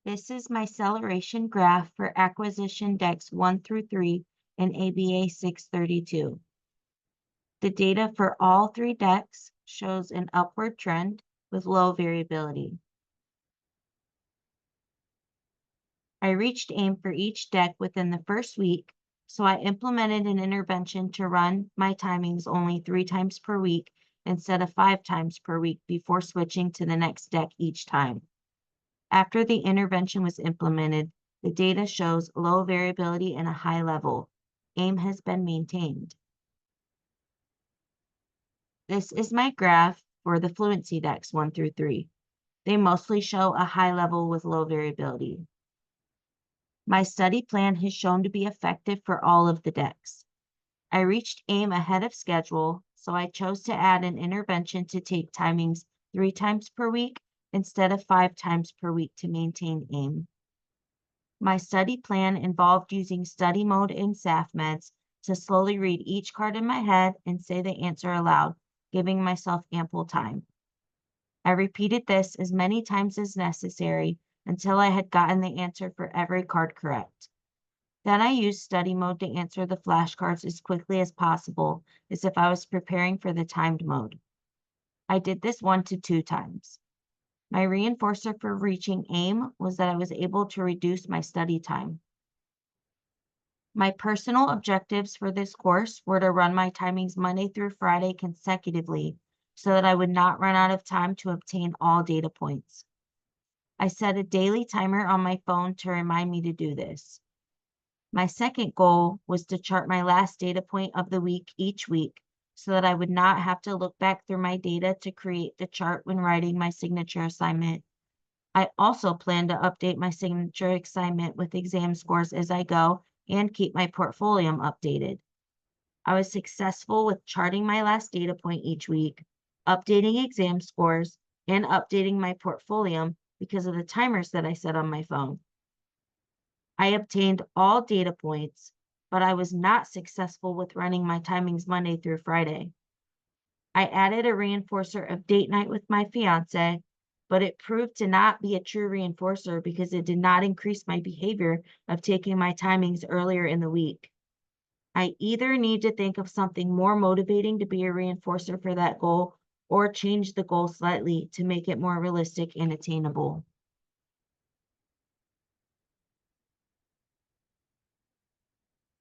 This is my acceleration graph for acquisition decks 1 through 3 in ABA 632. The data for all three decks shows an upward trend with low variability. I reached aim for each deck within the first week, so I implemented an intervention to run my timings only 3 times per week instead of 5 times per week before switching to the next deck each time. After the intervention was implemented, the data shows low variability and a high level. Aim has been maintained. This is my graph for the fluency decks 1 through 3. They mostly show a high level with low variability. My study plan has shown to be effective for all of the decks. I reached aim ahead of schedule, so I chose to add an intervention to take timings 3 times per week instead of 5 times per week to maintain aim. My study plan involved using study mode in SAFMEDS to slowly read each card in my head and say the answer aloud, giving myself ample time. I repeated this as many times as necessary until I had gotten the answer for every card correct. Then I used study mode to answer the flashcards as quickly as possible, as if I was preparing for the timed mode. I did this 1 to 2 times. My reinforcer for reaching aim was that I was able to reduce my study time. My personal objectives for this course were to run my timings Monday through Friday consecutively so that I would not run out of time to obtain all data points. I set a daily timer on my phone to remind me to do this. My second goal was to chart my last data point of the week each week so that I would not have to look back through my data to create the chart when writing my signature assignment. I also plan to update my signature assignment with exam scores as I go and keep my portfolio updated. I was successful with charting my last data point each week, updating exam scores, and updating my portfolio because of the timers that I set on my phone. I obtained all data points, but I was not successful with running my timings Monday through Friday. I added a reinforcer of date night with my fiance, but it proved to not be a true reinforcer because it did not increase my behavior of taking my timings earlier in the week. I either need to think of something more motivating to be a reinforcer for that goal or change the goal slightly to make it more realistic and attainable.